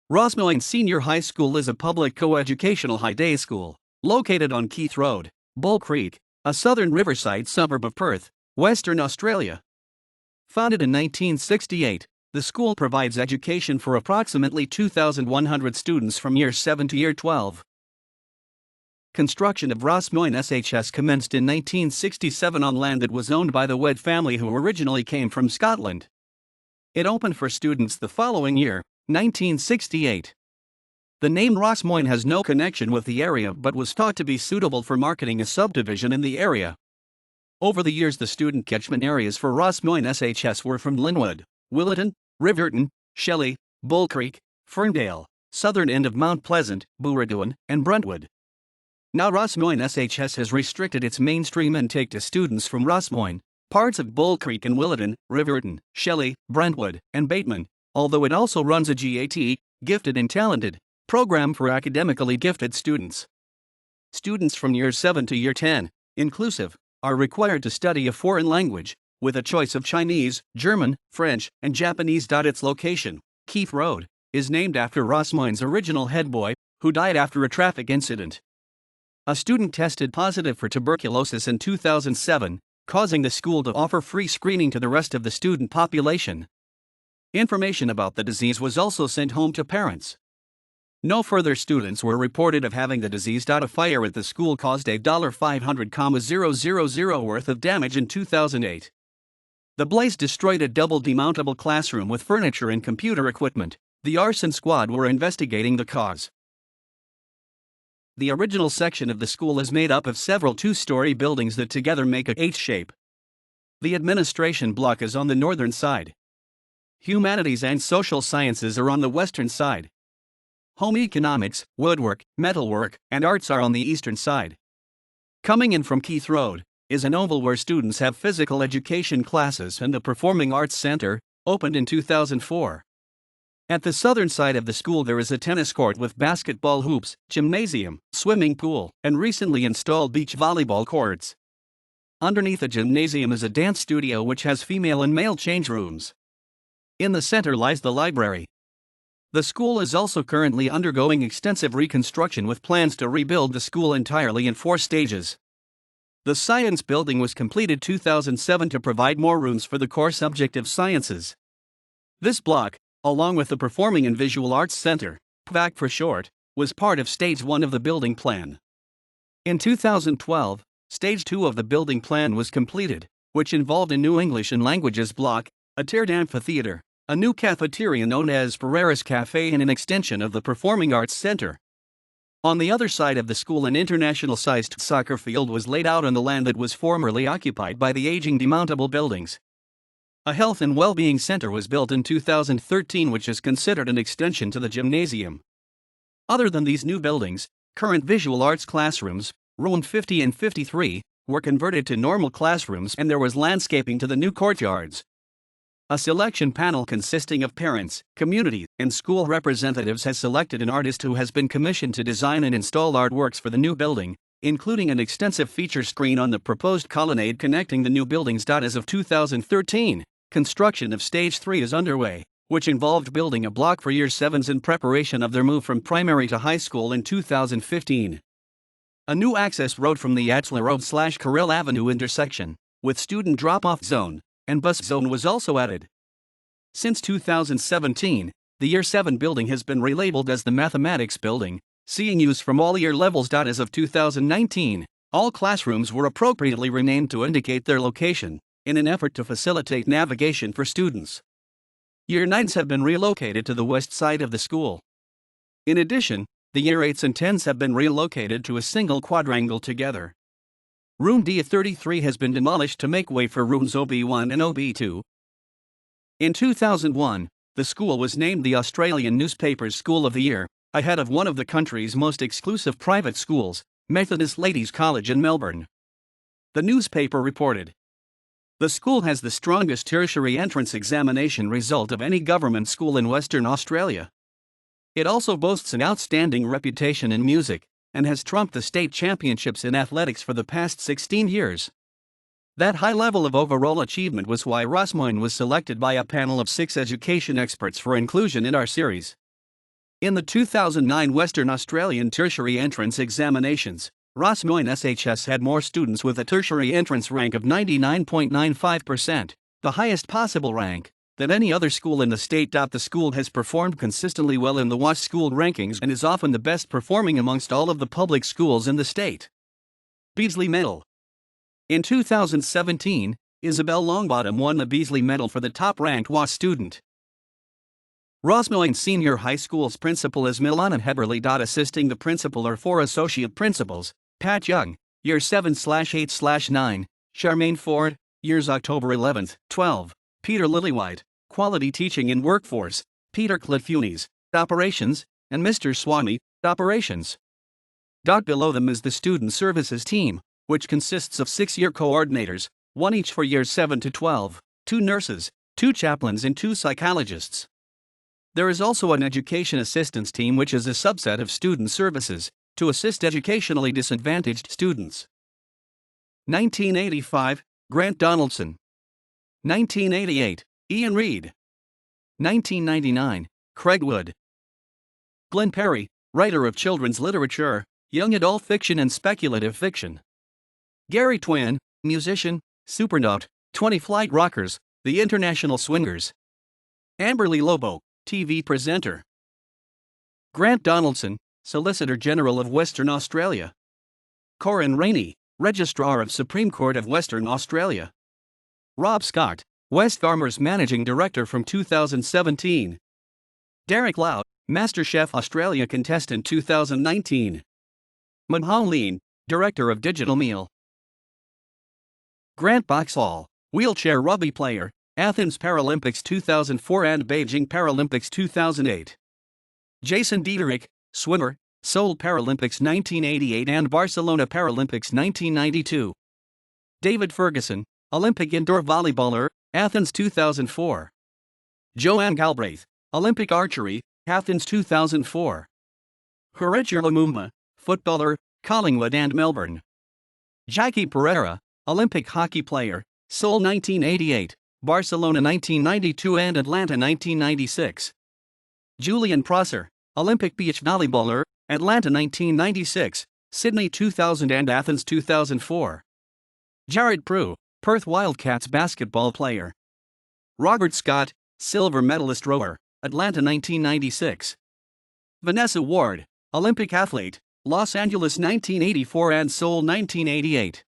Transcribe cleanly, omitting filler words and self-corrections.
Rossmoyne Senior High School is a public co-educational high-day school, located on Keith Road, Bull Creek, a southern riverside suburb of Perth, Western Australia. Founded in 1968, the school provides education for approximately 2,100 students from Year 7 to Year 12. Construction of Rossmoyne SHS commenced in 1967 on land that was owned by the Wed family who originally came from Scotland. It opened for students the following year, 1968. The name Rossmoyne has no connection with the area but was thought to be suitable for marketing a subdivision in the area. Over the years, the student catchment areas for Rossmoyne SHS were from Linwood, Willetton, Riverton, Shelley, Bull Creek, Ferndale, southern end of Mount Pleasant, Booradoon, and Brentwood. Now Rossmoyne SHS has restricted its mainstream intake to students from Rossmoyne, parts of Bull Creek and Willetton, Riverton, Shelley, Brentwood, and Bateman, although it also runs a GAT, Gifted and Talented, program for academically gifted students. Students from Year 7 to Year 10, inclusive, are required to study a foreign language, with a choice of Chinese, German, French, and Japanese. Its location, Keith Road, is named after Rossmoyne's original head boy, who died after a traffic incident. A student tested positive for tuberculosis in 2007, causing the school to offer free screening to the rest of the student population. Information about the disease was also sent home to parents. No further students were reported of having the disease. A fire at the school caused $500,000 worth of damage in 2008. The blaze destroyed a double demountable classroom with furniture and computer equipment. The arson squad were investigating the cause. The original section of the school is made up of several two-story buildings that together make a H shape. The administration block is on the northern side. Humanities and social sciences are on the western side. Home economics, woodwork, metalwork, and arts are on the eastern side. Coming in from Keith Road is an oval where students have physical education classes, and the Performing Arts Center, opened in 2004. At the southern side of the school there is a tennis court with basketball hoops, gymnasium, swimming pool, and recently installed beach volleyball courts. Underneath the gymnasium is a dance studio which has female and male change rooms. In the center lies the library. The school is also currently undergoing extensive reconstruction with plans to rebuild the school entirely in 4 stages. The Science Building was completed 2007 to provide more rooms for the core subject of sciences. This block, along with the Performing and Visual Arts Center, PVAC for short, was part of Stage 1 of the building plan. In 2012, Stage 2 of the building plan was completed, which involved a new English and Languages block, a tiered amphitheater, a new cafeteria known as Ferreira's Cafe, and an extension of the Performing Arts Center. On the other side of the school, an international-sized soccer field was laid out on the land that was formerly occupied by the aging demountable buildings. A health and well-being center was built in 2013, which is considered an extension to the gymnasium. Other than these new buildings, current visual arts classrooms, room 50 and 53, were converted to normal classrooms, and there was landscaping to the new courtyards. A selection panel consisting of parents, community, and school representatives has selected an artist who has been commissioned to design and install artworks for the new building, including an extensive feature screen on the proposed colonnade connecting the new buildings. As of 2013, construction of Stage 3 is underway, which involved building a block for Year 7s in preparation of their move from primary to high school in 2015. A new access road from the Atchler Road/Carrell Avenue intersection, with student drop-off zone and bus zone, was also added. Since 2017, the Year 7 building has been relabeled as the Mathematics Building, seeing use from all year levels. As of 2019, all classrooms were appropriately renamed to indicate their location, in an effort to facilitate navigation for students. Year 9s have been relocated to the west side of the school. In addition, the Year 8s and 10s have been relocated to a single quadrangle together. Room D33 has been demolished to make way for rooms OB1 and OB2. In 2001, the school was named the Australian Newspaper's School of the Year, ahead of one of the country's most exclusive private schools, Methodist Ladies College in Melbourne. The newspaper reported, "The school has the strongest tertiary entrance examination result of any government school in Western Australia. It also boasts an outstanding reputation in music, and has trumped the state championships in athletics for the past 16 years. That high level of overall achievement was why Rossmoyne was selected by a panel of 6 education experts for inclusion in our series. In the 2009 Western Australian Tertiary Entrance Examinations, Rossmoyne SHS had more students with a tertiary entrance rank of 99.95%, the highest possible rank, than any other school in the state. The school has performed consistently well in the WAS school rankings and is often the best performing amongst all of the public schools in the state. Beasley Medal. In 2017, Isabel Longbottom won the Beasley Medal for the top-ranked WAS student. Rossmoyne Senior High School's principal is Milana Heberly. Assisting the principal are 4 associate principals: Pat Young, Year 7/8/9, Charmaine Ford, Years October 11th, 12, Peter Lillywhite, Quality Teaching and Workforce, Peter Clitfunes, Operations, and Mr. Swami, Operations. Below them is the Student Services Team, which consists of 6 year coordinators, 1 each for Years 7 to 12, 2 nurses, 2 chaplains and 2 psychologists. There is also an Education Assistance Team, which is a subset of Student Services, to assist educationally disadvantaged students. 1985, Grant Donaldson. 1988, Ian Reed. 1999, Craig Wood. Glenn Perry, writer of children's literature, young adult fiction and speculative fiction. Gary Twin, musician, supernote, 20 Flight Rockers, The International Swingers. Amberly Lobo, TV presenter. Grant Donaldson, Solicitor General of Western Australia. Corin Rainey, Registrar of Supreme Court of Western Australia. Rob Scott, West Farmers Managing Director from 2017. Derek Lau, MasterChef Australia contestant 2019. Manhong Lean, Director of Digital Meal. Grant Boxall, wheelchair rugby player, Athens Paralympics 2004 and Beijing Paralympics 2008. Jason Diederich, swimmer, Seoul Paralympics 1988 and Barcelona Paralympics 1992. David Ferguson, Olympic indoor volleyballer, Athens 2004. Joanne Galbraith, Olympic archery, Athens 2004. Horecher Lumumba, footballer, Collingwood and Melbourne. Jackie Pereira, Olympic hockey player, Seoul 1988, Barcelona 1992 and Atlanta 1996. Julian Prosser, Olympic beach volleyballer, Atlanta 1996, Sydney 2000 and Athens 2004. Jared Prue, Perth Wildcats basketball player. Robert Scott, silver medalist rower, Atlanta 1996. Vanessa Ward, Olympic athlete, Los Angeles 1984 and Seoul 1988.